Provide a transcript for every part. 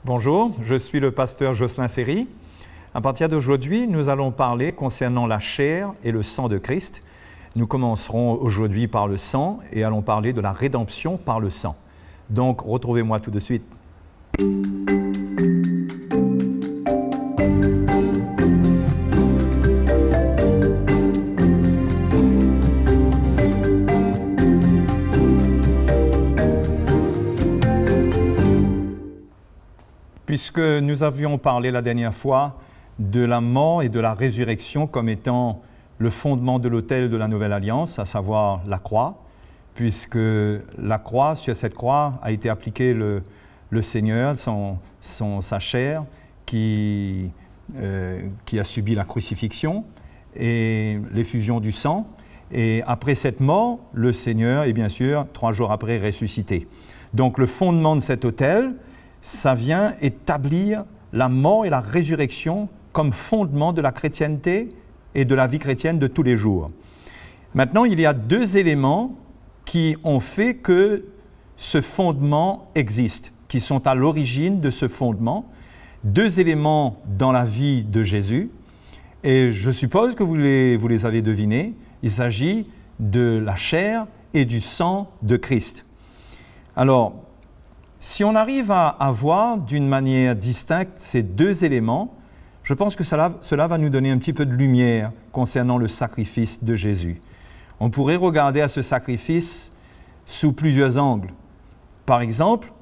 Bonjour, je suis le pasteur Jocelyn Seri. À partir d'aujourd'hui, nous allons parler concernant la chair et le sang de Christ. Nous commencerons aujourd'hui par le sang et allons parler de la rédemption par le sang. Donc, retrouvez-moi tout de suite. Puisque nous avions parlé la dernière fois de la mort et de la résurrection comme étant le fondement de l'autel de la Nouvelle Alliance, à savoir la croix, puisque la croix, sur cette croix, a été appliqué le Seigneur, sa chair, qui a subi la crucifixion et l'effusion du sang. Et après cette mort, le Seigneur est bien sûr, 3 jours après, ressuscité. Donc le fondement de cet autel, ça vient établir la mort et la résurrection comme fondement de la chrétienté et de la vie chrétienne de tous les jours. Maintenant, il y a 2 éléments qui ont fait que ce fondement existe, qui sont à l'origine de ce fondement. 2 éléments dans la vie de Jésus, et je suppose que vous les avez devinés. Il s'agit de la chair et du sang de Christ. Alors, si on arrive à voir d'une manière distincte ces 2 éléments, je pense que cela va nous donner un petit peu de lumière concernant le sacrifice de Jésus. On pourrait regarder à ce sacrifice sous plusieurs angles. Par exemple,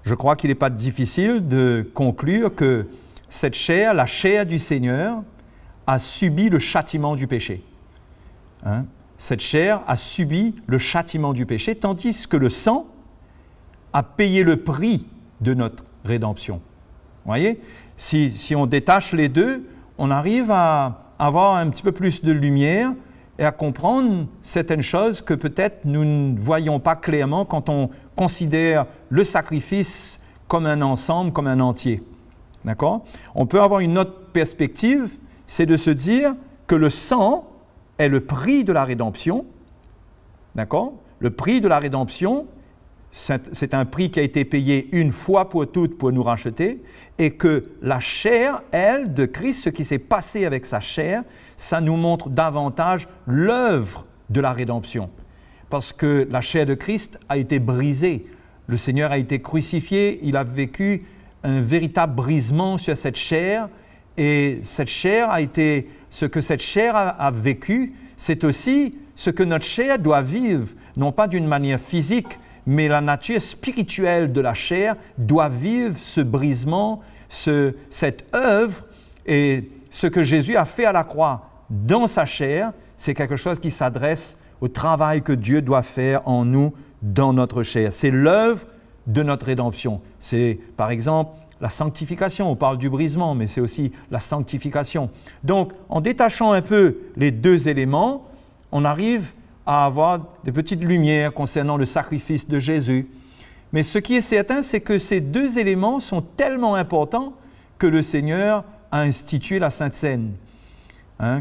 je crois qu'il n'est pas difficile de conclure que cette chair, la chair du Seigneur, a subi le châtiment du péché. Cette chair a subi le châtiment du péché, tandis que le sang a payé le prix de notre rédemption. Vous voyez? Si on détache les 2, on arrive à avoir un petit peu plus de lumière et à comprendre certaines choses que peut-être nous ne voyons pas clairement quand on considère le sacrifice comme un ensemble, comme un entier. D'accord? On peut avoir une autre perspective, c'est de se dire que le sang est le prix de la rédemption. D'accord? Le prix de la rédemption, c'est un prix qui a été payé une fois pour toutes pour nous racheter, et que la chair, elle, de Christ, ce qui s'est passé avec sa chair, ça nous montre davantage l'œuvre de la rédemption. Parce que la chair de Christ a été brisée. Le Seigneur a été crucifié, il a vécu un véritable brisement sur cette chair, et cette chair a été, ce que cette chair a vécu, c'est aussi ce que notre chair doit vivre, non pas d'une manière physique, mais la nature spirituelle de la chair doit vivre ce brisement, cette œuvre, et ce que Jésus a fait à la croix dans sa chair, c'est quelque chose qui s'adresse au travail que Dieu doit faire en nous, dans notre chair. C'est l'œuvre de notre rédemption. C'est, par exemple, la sanctification. On parle du brisement, mais c'est aussi la sanctification. Donc, en détachant un peu les 2 éléments, on arrive à avoir des petites lumières concernant le sacrifice de Jésus. Mais ce qui est certain, c'est que ces 2 éléments sont tellement importants que le Seigneur a institué la Sainte Seine.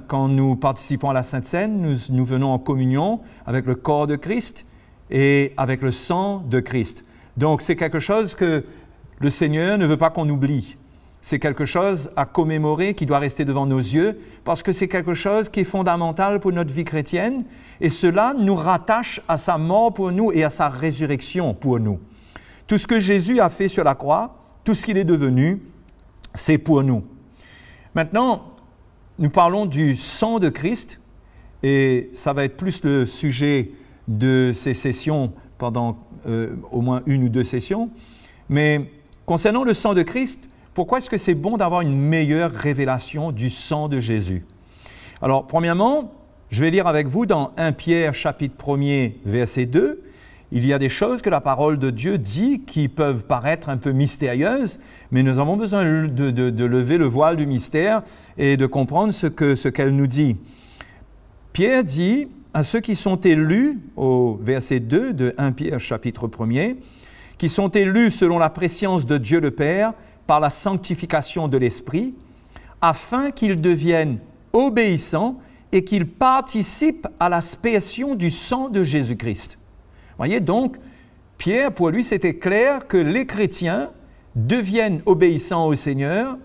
Quand nous participons à la Sainte Seine, nous venons en communion avec le corps de Christ et avec le sang de Christ. Donc c'est quelque chose que le Seigneur ne veut pas qu'on oublie. C'est quelque chose à commémorer qui doit rester devant nos yeux parce que c'est quelque chose qui est fondamental pour notre vie chrétienne et cela nous rattache à sa mort pour nous et à sa résurrection pour nous. Tout ce que Jésus a fait sur la croix, tout ce qu'il est devenu, c'est pour nous. Maintenant, nous parlons du sang de Christ et ça va être plus le sujet de ces sessions pendant au moins 1 ou 2 sessions. Mais concernant le sang de Christ, pourquoi est-ce que c'est bon d'avoir une meilleure révélation du sang de Jésus? Alors, premièrement, je vais lire avec vous dans 1 Pierre, chapitre 1er, verset 2. Il y a des choses que la parole de Dieu dit qui peuvent paraître un peu mystérieuses, mais nous avons besoin de lever le voile du mystère et de comprendre ce qu'elle nous dit. Pierre dit à ceux qui sont élus, au verset 2 de 1 Pierre, chapitre 1er, qui sont élus selon la prescience de Dieu le Père, par la sanctification de l'Esprit, afin qu'ils deviennent obéissants et qu'ils participent à l'expiation du sang de Jésus-Christ. Vous voyez, donc, Pierre, pour lui, c'était clair que les chrétiens deviennent obéissants au Seigneur.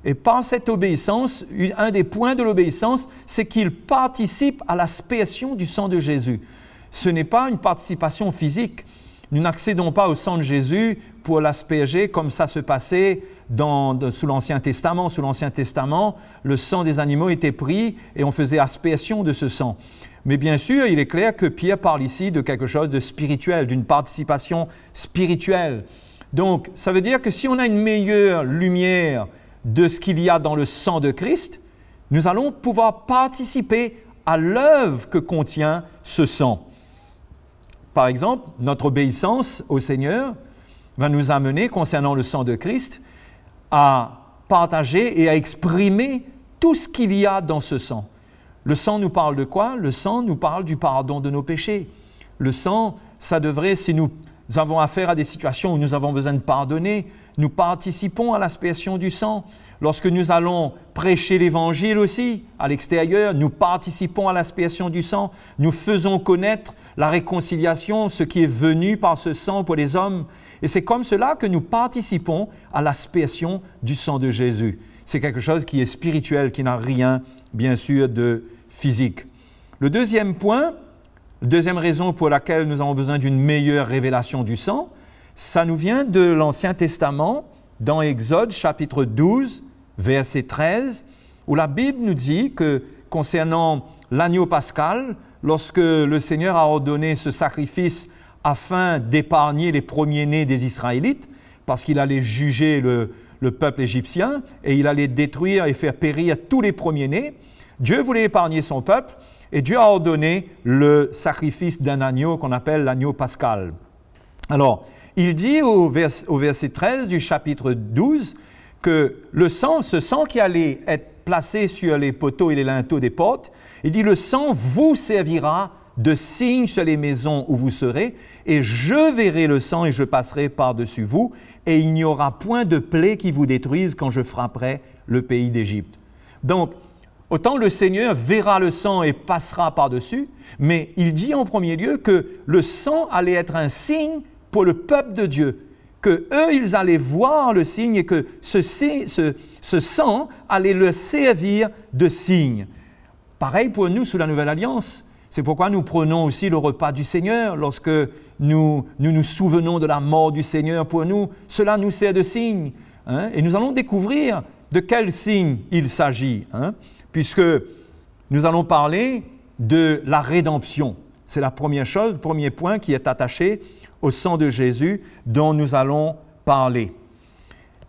Et par cette obéissance, un des points de l'obéissance, c'est qu'ils participent à l'expiation du sang de Jésus. Ce n'est pas une participation physique. Nous n'accédons pas au sang de Jésus pour l'asperger comme ça se passait sous l'Ancien Testament. Sous l'Ancien Testament, le sang des animaux était pris et on faisait aspersion de ce sang. Mais bien sûr, il est clair que Pierre parle ici de quelque chose de spirituel, d'une participation spirituelle. Donc, ça veut dire que si on a une meilleure lumière de ce qu'il y a dans le sang de Christ, nous allons pouvoir participer à l'œuvre que contient ce sang. Par exemple, notre obéissance au Seigneur va nous amener, concernant le sang de Christ, à partager et à exprimer tout ce qu'il y a dans ce sang. Le sang nous parle de quoi? Le sang nous parle du pardon de nos péchés. Le sang, ça devrait, si nous avons affaire à des situations où nous avons besoin de pardonner, nous participons à l'expiation du sang. Lorsque nous allons prêcher l'Évangile aussi, à l'extérieur, nous participons à l'expiation du sang. Nous faisons connaître la réconciliation, ce qui est venu par ce sang pour les hommes. Et c'est comme cela que nous participons à l'expiation du sang de Jésus. C'est quelque chose qui est spirituel, qui n'a rien, bien sûr, de physique. Le deuxième point, la deuxième raison pour laquelle nous avons besoin d'une meilleure révélation du sang, ça nous vient de l'Ancien Testament, dans Exode chapitre 12, verset 13, où la Bible nous dit que concernant l'agneau pascal, lorsque le Seigneur a ordonné ce sacrifice afin d'épargner les premiers-nés des Israélites, parce qu'il allait juger le peuple égyptien et il allait détruire et faire périr tous les premiers-nés, Dieu voulait épargner son peuple et Dieu a ordonné le sacrifice d'un agneau qu'on appelle l'agneau pascal. Alors, il dit au verset 13 du chapitre 12 que le sang, ce sang qui allait être placé sur les poteaux et les linteaux des portes, il dit « Le sang vous servira de signe sur les maisons où vous serez, et je verrai le sang et je passerai par-dessus vous, et il n'y aura point de plaie qui vous détruise quand je frapperai le pays d'Égypte. » Donc, autant le Seigneur verra le sang et passera par-dessus, mais il dit en premier lieu que le sang allait être un signe pour le peuple de Dieu, que eux ils allaient voir le signe et que ce sang allait leur servir de signe. Pareil pour nous sous la Nouvelle Alliance. C'est pourquoi nous prenons aussi le repas du Seigneur lorsque nous souvenons de la mort du Seigneur pour nous. Cela nous sert de signe. Hein? Et nous allons découvrir de quel signe il s'agit, hein? Puisque nous allons parler de la rédemption. C'est la première chose, le premier point qui est attaché au sang de Jésus dont nous allons parler.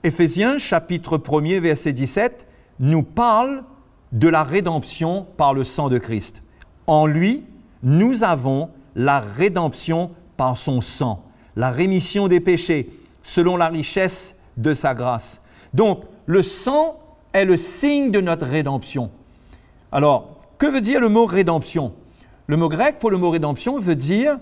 Éphésiens chapitre 1er verset 17 nous parle de la rédemption par le sang de Christ. En lui, nous avons la rédemption par son sang, la rémission des péchés, selon la richesse de sa grâce. Donc, le sang est le signe de notre rédemption. Alors, que veut dire le mot rédemption? Le mot grec pour le mot rédemption veut dire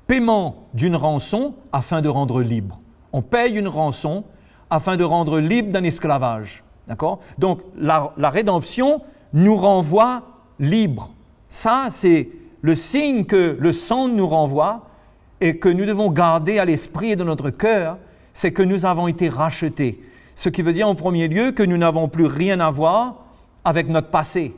paiement d'une rançon afin de rendre libre. On paye une rançon afin de rendre libre d'un esclavage. D'accord? Donc, la rédemption nous renvoie libre. Ça, c'est le signe que le sang nous renvoie et que nous devons garder à l'esprit et dans notre cœur, c'est que nous avons été rachetés. Ce qui veut dire en premier lieu que nous n'avons plus rien à voir avec notre passé,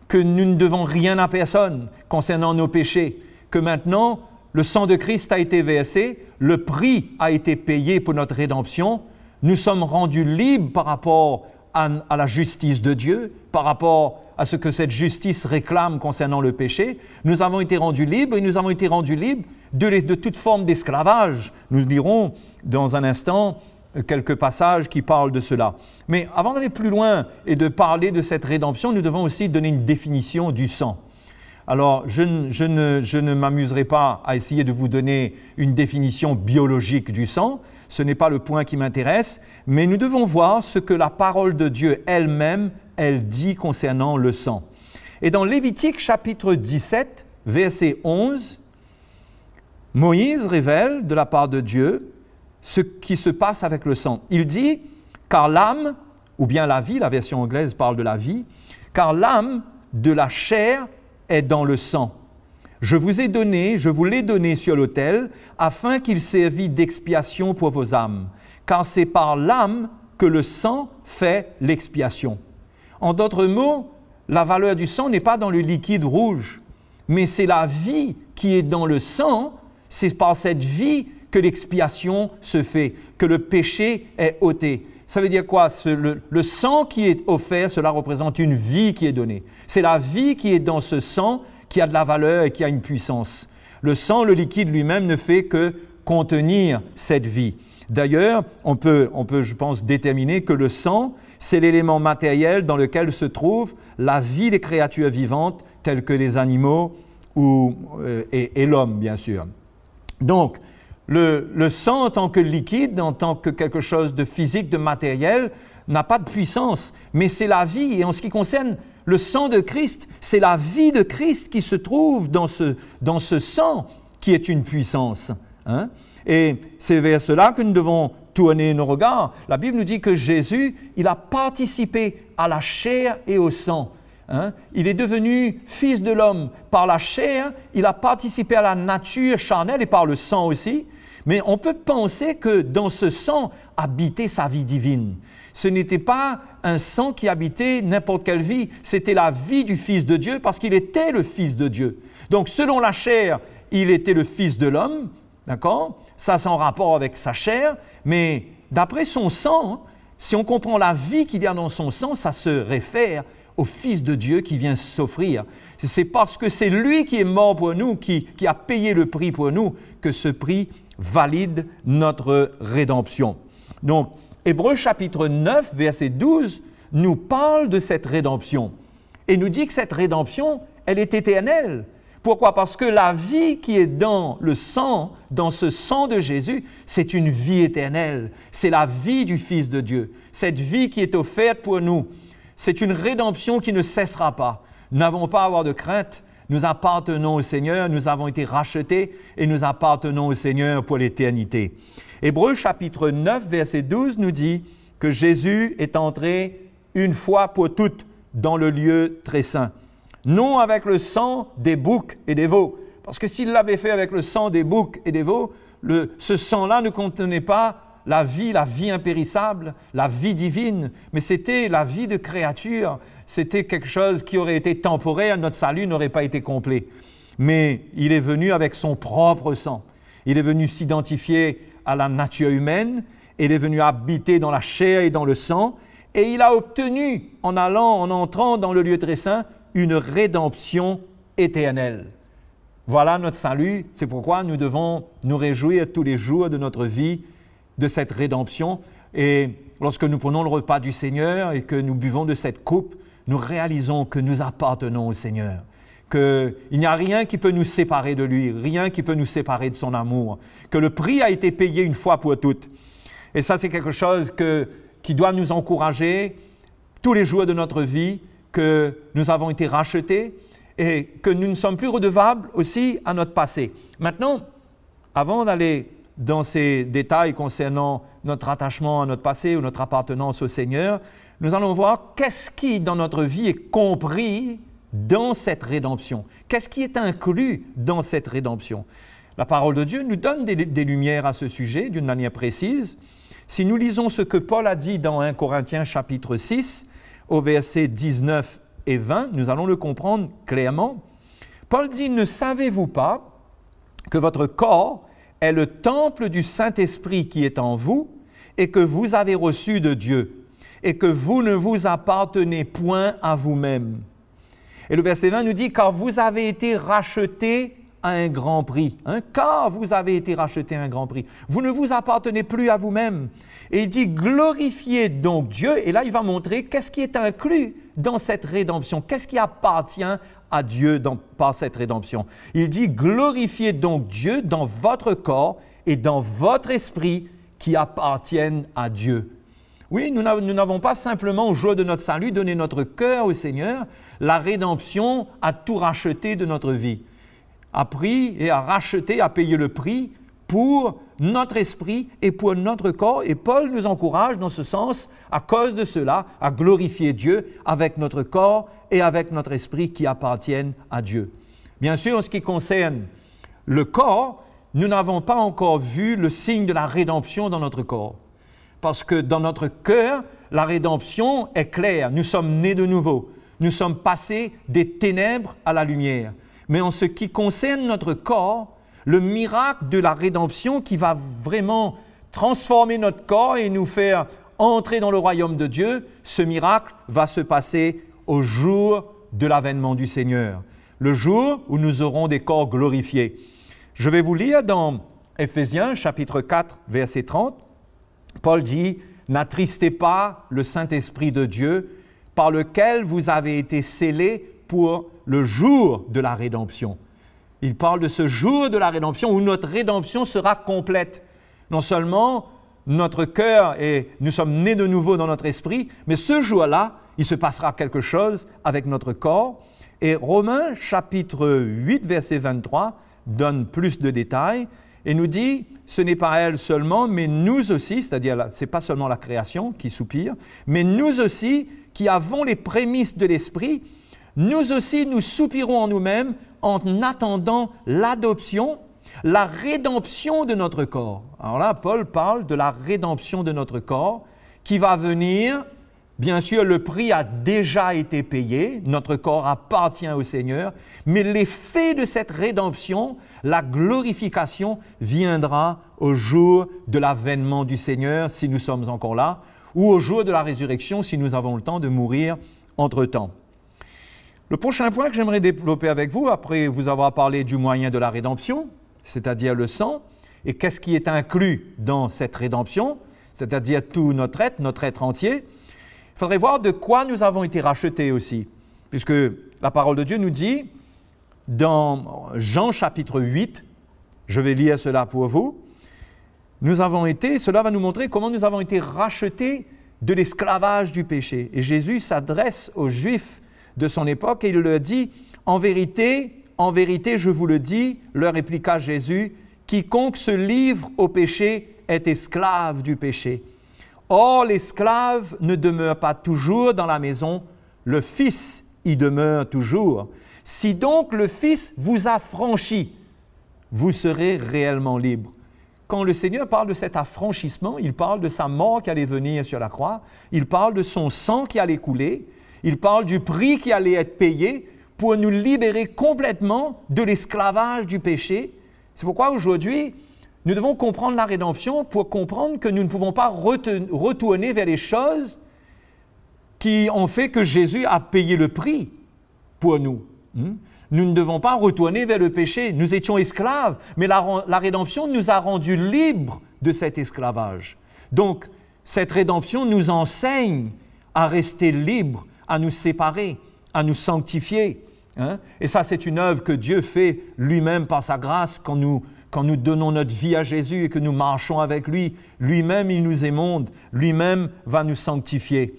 que nous ne devons rien à personne concernant nos péchés, que maintenant le sang de Christ a été versé, le prix a été payé pour notre rédemption, nous sommes rendus libres par rapport à la justice de Dieu, par rapport à ce que cette justice réclame concernant le péché. Nous avons été rendus libres et nous avons été rendus libres de toute forme d'esclavage. Nous lirons dans un instant quelques passages qui parlent de cela. Mais avant d'aller plus loin et de parler de cette rédemption, nous devons aussi donner une définition du sang. Alors, je ne m'amuserai pas à essayer de vous donner une définition biologique du sang, ce n'est pas le point qui m'intéresse, mais nous devons voir ce que la parole de Dieu elle-même, elle dit concernant le sang. Et dans Lévitique chapitre 17, verset 11, Moïse révèle de la part de Dieu ce qui se passe avec le sang. Il dit « Car l'âme, ou bien la vie, la version anglaise parle de la vie, car l'âme de la chair est dans le sang. Je vous l'ai donné sur l'autel, afin qu'il servît d'expiation pour vos âmes. car c'est par l'âme que le sang fait l'expiation. En d'autres mots, la valeur du sang n'est pas dans le liquide rouge, mais c'est la vie qui est dans le sang, c'est par cette vie que l'expiation se fait, que le péché est ôté. Ça veut dire quoi? Le sang qui est offert, cela représente une vie qui est donnée. C'est la vie qui est dans ce sang qui a de la valeur et qui a une puissance. Le sang, le liquide lui-même, ne fait que contenir cette vie. D'ailleurs, on peut, je pense, déterminer que le sang, c'est l'élément matériel dans lequel se trouve la vie des créatures vivantes, telles que les animaux et l'homme, bien sûr. Donc, le sang en tant que liquide, en tant que quelque chose de physique, de matériel, n'a pas de puissance, mais c'est la vie. Et en ce qui concerne le sang de Christ, c'est la vie de Christ qui se trouve dans ce sang qui est une puissance. Hein? Et c'est vers cela que nous devons tourner nos regards. La Bible nous dit que Jésus, il a participé à la chair et au sang. Hein? Il est devenu fils de l'homme par la chair, il a participé à la nature charnelle et par le sang aussi. Mais on peut penser que dans ce sang habitait sa vie divine. Ce n'était pas un sang qui habitait n'importe quelle vie, c'était la vie du Fils de Dieu parce qu'il était le Fils de Dieu. Donc selon la chair, il était le Fils de l'homme, d'accord? Ça c'est en rapport avec sa chair, mais d'après son sang, si on comprend la vie qu'il y a dans son sang, ça se réfère au Fils de Dieu qui vient s'offrir. C'est parce que c'est lui qui est mort pour nous, qui a payé le prix pour nous, que ce prix valide notre rédemption. Donc, Hébreux chapitre 9, verset 12, nous parle de cette rédemption et nous dit que cette rédemption, elle est éternelle. Pourquoi? Parce que la vie qui est dans le sang, dans ce sang de Jésus, c'est une vie éternelle. C'est la vie du Fils de Dieu. Cette vie qui est offerte pour nous, c'est une rédemption qui ne cessera pas. Nous n'avons pas à avoir de crainte. Nous appartenons au Seigneur, nous avons été rachetés et nous appartenons au Seigneur pour l'éternité. Hébreux chapitre 9, verset 12 nous dit que Jésus est entré une fois pour toutes dans le lieu très saint. Non avec le sang des boucs et des veaux. Parce que s'il l'avait fait avec le sang des boucs et des veaux, ce sang-là ne contenait pas la vie impérissable, la vie divine, mais c'était la vie de créature. C'était quelque chose qui aurait été temporaire, notre salut n'aurait pas été complet. Mais il est venu avec son propre sang. Il est venu s'identifier à la nature humaine, il est venu habiter dans la chair et dans le sang, et il a obtenu, en entrant dans le lieu très saint, une rédemption éternelle. Voilà notre salut, c'est pourquoi nous devons nous réjouir tous les jours de notre vie, de cette rédemption. Et lorsque nous prenons le repas du Seigneur et que nous buvons de cette coupe, nous réalisons que nous appartenons au Seigneur, qu'il n'y a rien qui peut nous séparer de lui, rien qui peut nous séparer de son amour, que le prix a été payé une fois pour toutes. Et ça, c'est quelque chose qui doit nous encourager tous les jours de notre vie, que nous avons été rachetés et que nous ne sommes plus redevables aussi à notre passé. Maintenant, avant d'aller dans ces détails concernant notre attachement à notre passé ou notre appartenance au Seigneur, nous allons voir qu'est-ce qui, dans notre vie, est compris dans cette rédemption. Qu'est-ce qui est inclus dans cette rédemption? La parole de Dieu nous donne des lumières à ce sujet d'une manière précise. Si nous lisons ce que Paul a dit dans 1 Corinthiens chapitre 6, au verset 19 et 20, nous allons le comprendre clairement. Paul dit « Ne savez-vous pas que votre corps est le temple du Saint-Esprit qui est en vous et que vous avez reçu de Dieu et que vous ne vous appartenez point à vous-même. » Et le verset 20 nous dit « Car vous avez été rachetés à un grand prix. » Car vous avez été rachetés à un grand prix. Vous ne vous appartenez plus à vous-même. Et il dit « Glorifiez donc Dieu. » Et là, il va montrer qu'est-ce qui est inclus dans cette rédemption. Qu'est-ce qui appartient à Dieu par cette rédemption. Il dit « Glorifiez donc Dieu dans votre corps et dans votre esprit qui appartiennent à Dieu. » Oui, nous n'avons pas simplement au jour de notre salut donné notre cœur au Seigneur. La rédemption a tout racheté de notre vie. A pris et a racheté, a payé le prix pour notre esprit et pour notre corps. Et Paul nous encourage dans ce sens, à cause de cela, à glorifier Dieu avec notre corps et avec notre esprit qui appartiennent à Dieu. Bien sûr, en ce qui concerne le corps, nous n'avons pas encore vu le signe de la rédemption dans notre corps. Parce que dans notre cœur, la rédemption est claire. Nous sommes nés de nouveau. Nous sommes passés des ténèbres à la lumière. Mais en ce qui concerne notre corps, le miracle de la rédemption qui va vraiment transformer notre corps et nous faire entrer dans le royaume de Dieu, ce miracle va se passer au jour de l'avènement du Seigneur, le jour où nous aurons des corps glorifiés. Je vais vous lire dans Éphésiens chapitre 4, verset 30. Paul dit « N'attristez pas le Saint-Esprit de Dieu, par lequel vous avez été scellés pour le jour de la rédemption. » Il parle de ce jour de la rédemption où notre rédemption sera complète. Non seulement notre cœur et nous sommes nés de nouveau dans notre esprit, mais ce jour-là, il se passera quelque chose avec notre corps. Et Romains chapitre 8, verset 23 donne plus de détails et nous dit « Ce n'est pas elle seulement, mais nous aussi, c'est-à-dire ce n'est pas seulement la création qui soupire, mais nous aussi qui avons les prémices de l'esprit, nous aussi nous soupirons en nous-mêmes en attendant l'adoption, la rédemption de notre corps. » Alors là, Paul parle de la rédemption de notre corps qui va venir. Bien sûr, le prix a déjà été payé, notre corps appartient au Seigneur, mais l'effet de cette rédemption, la glorification, viendra au jour de l'avènement du Seigneur, si nous sommes encore là, ou au jour de la résurrection, si nous avons le temps de mourir entre-temps. Le prochain point que j'aimerais développer avec vous, après vous avoir parlé du moyen de la rédemption, c'est-à-dire le sang, et qu'est-ce qui est inclus dans cette rédemption, c'est-à-dire tout notre être entier, il faudrait voir de quoi nous avons été rachetés aussi, puisque la parole de Dieu nous dit, dans Jean chapitre 8, je vais lire cela pour vous, cela va nous montrer comment nous avons été rachetés de l'esclavage du péché. Et Jésus s'adresse aux Juifs de son époque et il leur dit, en vérité, je vous le dis, leur répliqua Jésus, quiconque se livre au péché est esclave du péché. Or, l'esclave ne demeure pas toujours dans la maison, le Fils y demeure toujours. Si donc le Fils vous a franchi, vous serez réellement libre. Quand le Seigneur parle de cet affranchissement, il parle de sa mort qui allait venir sur la croix, il parle de son sang qui allait couler, il parle du prix qui allait être payé pour nous libérer complètement de l'esclavage du péché. C'est pourquoi aujourd'hui, nous devons comprendre la rédemption pour comprendre que nous ne pouvons pas retourner vers les choses qui ont fait que Jésus a payé le prix pour nous. Nous ne devons pas retourner vers le péché. Nous étions esclaves, mais la rédemption nous a rendus libres de cet esclavage. Donc, cette rédemption nous enseigne à rester libres, à nous séparer, à nous sanctifier. Et ça, c'est une œuvre que Dieu fait lui-même par sa grâce quand nous donnons notre vie à Jésus et que nous marchons avec lui. Lui-même, il nous émonde. Lui-même va nous sanctifier.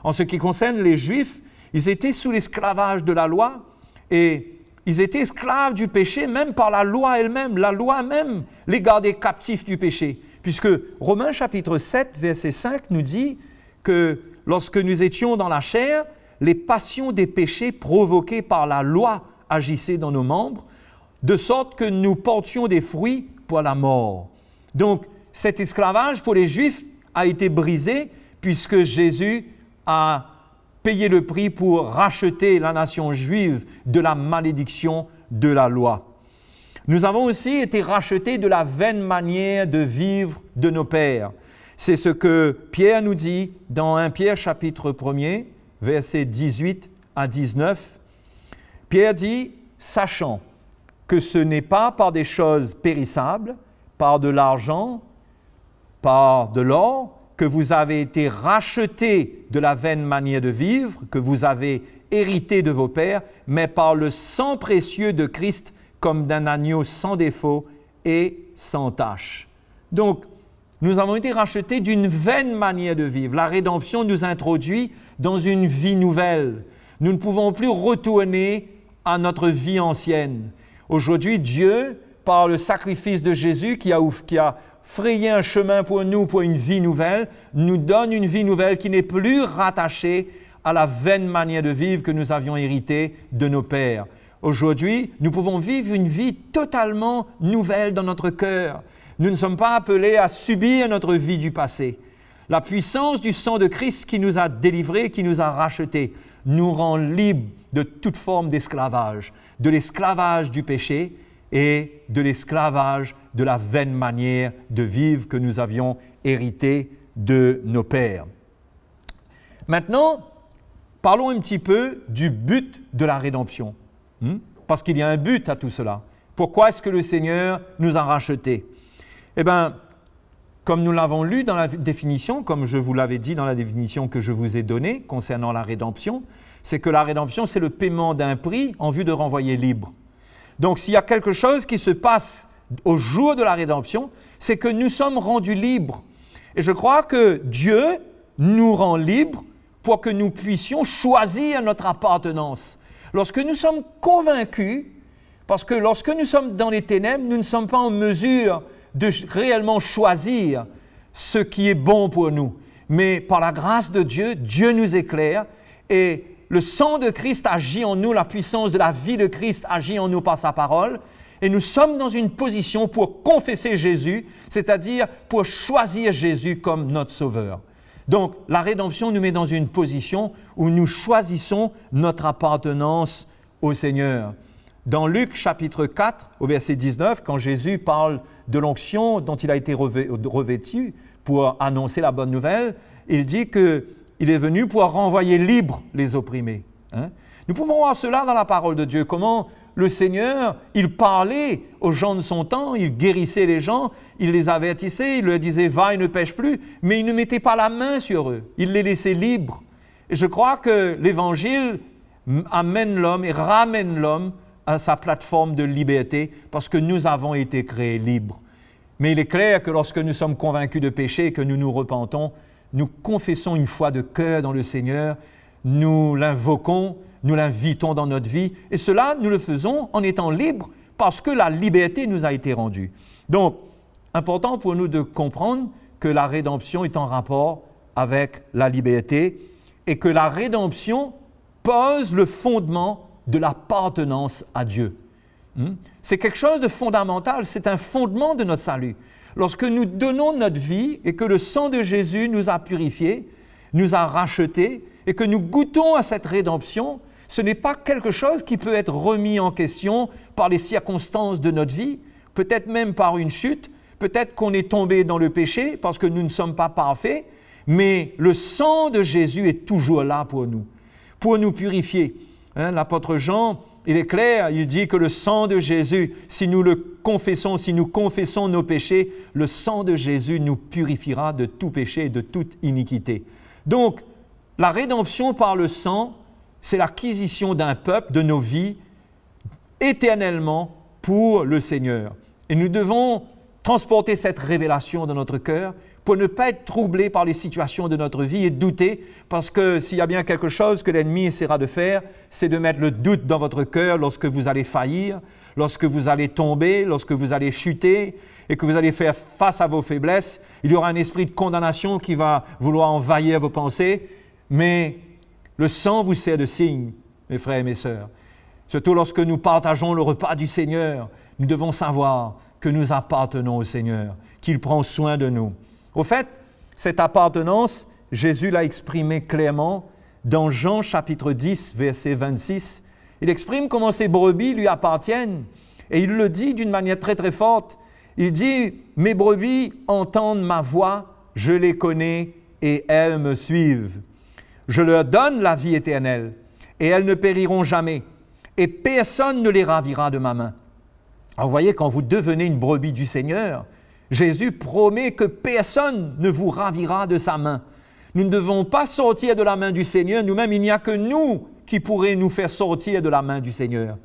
En ce qui concerne les Juifs, ils étaient sous l'esclavage de la loi et ils étaient esclaves du péché, même par la loi elle-même. La loi même les gardait captifs du péché. Puisque Romains chapitre 7, verset 5 nous dit que lorsque nous étions dans la chair, les passions des péchés provoqués par la loi agissaient dans nos membres, de sorte que nous portions des fruits pour la mort. Donc, cet esclavage pour les Juifs a été brisé puisque Jésus a payé le prix pour racheter la nation juive de la malédiction de la loi. Nous avons aussi été rachetés de la vaine manière de vivre de nos pères. C'est ce que Pierre nous dit dans 1 Pierre chapitre 1er, versets 18 à 19. Pierre dit « Sachant que ce n'est pas par des choses périssables, par de l'argent, par de l'or, que vous avez été rachetés de la vaine manière de vivre, que vous avez hérité de vos pères, mais par le sang précieux de Christ, comme d'un agneau sans défaut et sans tache. » Donc, nous avons été rachetés d'une vaine manière de vivre. La rédemption nous introduit dans une vie nouvelle. Nous ne pouvons plus retourner à notre vie ancienne. Aujourd'hui, Dieu, par le sacrifice de Jésus qui a frayé un chemin pour nous pour une vie nouvelle, nous donne une vie nouvelle qui n'est plus rattachée à la vaine manière de vivre que nous avions héritée de nos pères. Aujourd'hui, nous pouvons vivre une vie totalement nouvelle dans notre cœur. Nous ne sommes pas appelés à subir notre vie du passé. La puissance du sang de Christ qui nous a délivrés, qui nous a rachetés, nous rend libres de toute forme d'esclavage, de l'esclavage du péché et de l'esclavage de la vaine manière de vivre que nous avions hérité de nos pères. Maintenant, parlons un petit peu du but de la rédemption, parce qu'il y a un but à tout cela. Pourquoi est-ce que le Seigneur nous a rachetés? Eh bien, comme nous l'avons lu dans la définition, comme je vous l'avais dit dans la définition que je vous ai donnée concernant la rédemption, c'est que la rédemption, c'est le paiement d'un prix en vue de renvoyer libre. Donc, s'il y a quelque chose qui se passe au jour de la rédemption, c'est que nous sommes rendus libres. Et je crois que Dieu nous rend libres pour que nous puissions choisir notre appartenance. Lorsque nous sommes convaincus, parce que lorsque nous sommes dans les ténèbres, nous ne sommes pas en mesure de réellement choisir ce qui est bon pour nous. Mais par la grâce de Dieu, Dieu nous éclaire et le sang de Christ agit en nous, la puissance de la vie de Christ agit en nous par sa parole. Et nous sommes dans une position pour confesser Jésus, c'est-à-dire pour choisir Jésus comme notre Sauveur. Donc, la rédemption nous met dans une position où nous choisissons notre appartenance au Seigneur. Dans Luc chapitre 4, au verset 19, quand Jésus parle de l'onction dont il a été revêtu pour annoncer la bonne nouvelle, il dit qu'il est venu pour renvoyer libres les opprimés. Nous pouvons voir cela dans la parole de Dieu, comment le Seigneur, il parlait aux gens de son temps, il guérissait les gens, il les avertissait, il leur disait « va et ne pêche plus », mais il ne mettait pas la main sur eux, il les laissait libres. Et je crois que l'Évangile amène l'homme et ramène l'homme à sa plateforme de liberté parce que nous avons été créés libres. Mais il est clair que lorsque nous sommes convaincus de péché et que nous nous repentons, nous confessons une foi de cœur dans le Seigneur, nous l'invoquons, nous l'invitons dans notre vie et cela, nous le faisons en étant libres parce que la liberté nous a été rendue. Donc, important pour nous de comprendre que la rédemption est en rapport avec la liberté et que la rédemption pose le fondement de l'appartenance à Dieu. C'est quelque chose de fondamental, c'est un fondement de notre salut. Lorsque nous donnons notre vie et que le sang de Jésus nous a purifiés, nous a rachetés et que nous goûtons à cette rédemption, ce n'est pas quelque chose qui peut être remis en question par les circonstances de notre vie, peut-être même par une chute, peut-être qu'on est tombé dans le péché parce que nous ne sommes pas parfaits, mais le sang de Jésus est toujours là pour nous purifier. L'apôtre Jean, il est clair, il dit que le sang de Jésus, si nous le confessons, si nous confessons nos péchés, le sang de Jésus nous purifiera de tout péché et de toute iniquité. Donc, la rédemption par le sang, c'est l'acquisition d'un peuple, de nos vies, éternellement pour le Seigneur. Et nous devons transporter cette révélation dans notre cœur pour ne pas être troublés par les situations de notre vie et douter, parce que s'il y a bien quelque chose que l'ennemi essaiera de faire, c'est de mettre le doute dans votre cœur lorsque vous allez faillir, lorsque vous allez tomber, lorsque vous allez chuter et que vous allez faire face à vos faiblesses. Il y aura un esprit de condamnation qui va vouloir envahir vos pensées, mais le sang vous sert de signe, mes frères et mes sœurs. Surtout lorsque nous partageons le repas du Seigneur, nous devons savoir que nous appartenons au Seigneur, qu'il prend soin de nous. Au fait, cette appartenance, Jésus l'a exprimée clairement dans Jean chapitre 10, verset 26. Il exprime comment ces brebis lui appartiennent et il le dit d'une manière très très forte. Il dit « Mes brebis entendent ma voix, je les connais et elles me suivent. Je leur donne la vie éternelle et elles ne périront jamais et personne ne les ravira de ma main. » Alors vous voyez, quand vous devenez une brebis du Seigneur, Jésus promet que personne ne vous ravira de sa main. Nous ne devons pas sortir de la main du Seigneur nous-mêmes. Il n'y a que nous qui pourrions nous faire sortir de la main du Seigneur.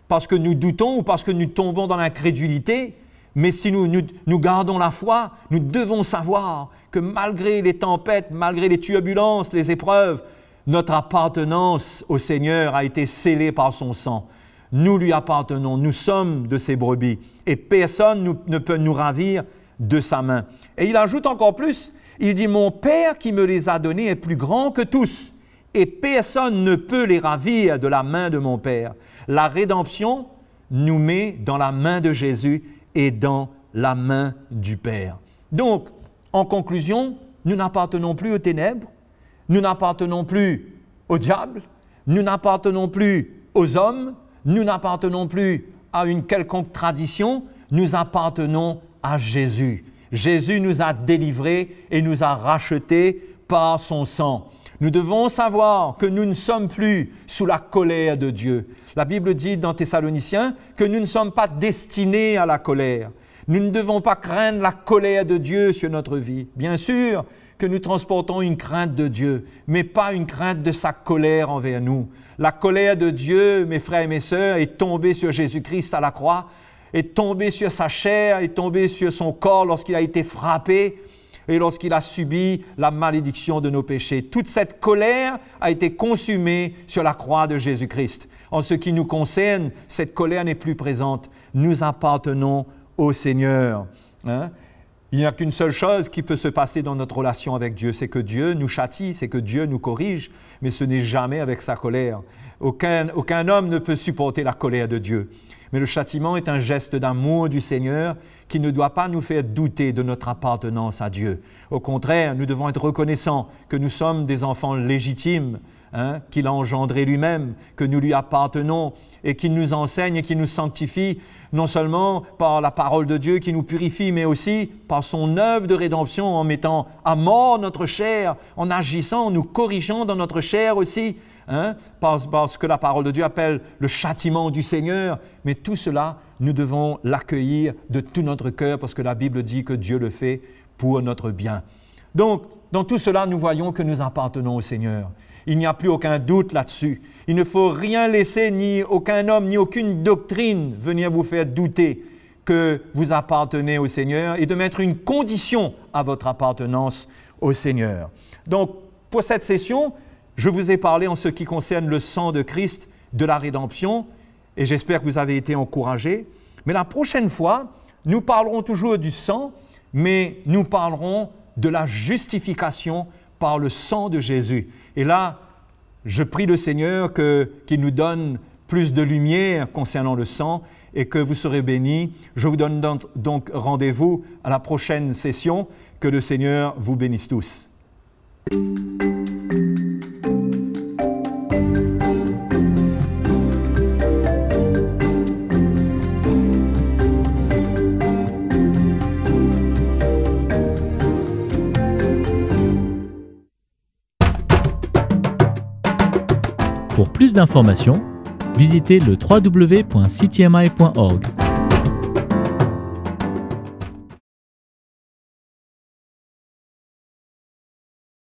Parce que nous doutons ou parce que nous tombons dans l'incrédulité. Mais si nous gardons la foi, nous devons savoir que malgré les tempêtes, malgré les turbulences, les épreuves, notre appartenance au Seigneur a été scellée par son sang. Nous lui appartenons, nous sommes de ses brebis et personne ne peut nous ravir de sa main. Et il ajoute encore plus, il dit « Mon Père qui me les a donnés est plus grand que tous et personne ne peut les ravir de la main de mon Père. » La rédemption nous met dans la main de Jésus et dans la main du Père. Donc, en conclusion, nous n'appartenons plus aux ténèbres, nous n'appartenons plus au diable, nous n'appartenons plus aux hommes, nous n'appartenons plus à une quelconque tradition, nous appartenons à Jésus. Jésus nous a délivrés et nous a rachetés par son sang. Nous devons savoir que nous ne sommes plus sous la colère de Dieu. La Bible dit dans Thessaloniciens que nous ne sommes pas destinés à la colère. Nous ne devons pas craindre la colère de Dieu sur notre vie. Bien sûr que nous transportons une crainte de Dieu, mais pas une crainte de sa colère envers nous. La colère de Dieu, mes frères et mes sœurs, est tombée sur Jésus-Christ à la croix, est tombée sur sa chair, est tombée sur son corps lorsqu'il a été frappé et lorsqu'il a subi la malédiction de nos péchés. Toute cette colère a été consumée sur la croix de Jésus-Christ. En ce qui nous concerne, cette colère n'est plus présente. Nous appartenons au Seigneur. Il n'y a qu'une seule chose qui peut se passer dans notre relation avec Dieu, c'est que Dieu nous châtie, c'est que Dieu nous corrige, mais ce n'est jamais avec sa colère. Aucun homme ne peut supporter la colère de Dieu. Mais le châtiment est un geste d'amour du Seigneur qui ne doit pas nous faire douter de notre appartenance à Dieu. Au contraire, nous devons être reconnaissants que nous sommes des enfants légitimes, qu'il a engendré lui-même, que nous lui appartenons et qu'il nous enseigne et qu'il nous sanctifie, non seulement par la parole de Dieu qui nous purifie, mais aussi par son œuvre de rédemption en mettant à mort notre chair, en agissant, en nous corrigeant dans notre chair aussi, par ce que la parole de Dieu appelle le châtiment du Seigneur. Mais tout cela, nous devons l'accueillir de tout notre cœur parce que la Bible dit que Dieu le fait pour notre bien. Donc, dans tout cela, nous voyons que nous appartenons au Seigneur. Il n'y a plus aucun doute là-dessus. Il ne faut rien laisser, ni aucun homme, ni aucune doctrine venir vous faire douter que vous appartenez au Seigneur et de mettre une condition à votre appartenance au Seigneur. Donc, pour cette session, je vous ai parlé en ce qui concerne le sang de Christ, de la rédemption, et j'espère que vous avez été encouragés. Mais la prochaine fois, nous parlerons toujours du sang, mais nous parlerons de la justification par le sang de Jésus. Et là, je prie le Seigneur qu'il nous donne plus de lumière concernant le sang et que vous serez bénis. Je vous donne donc rendez-vous à la prochaine session. Que le Seigneur vous bénisse tous. Pour plus d'informations, visitez le www.ctmi.org.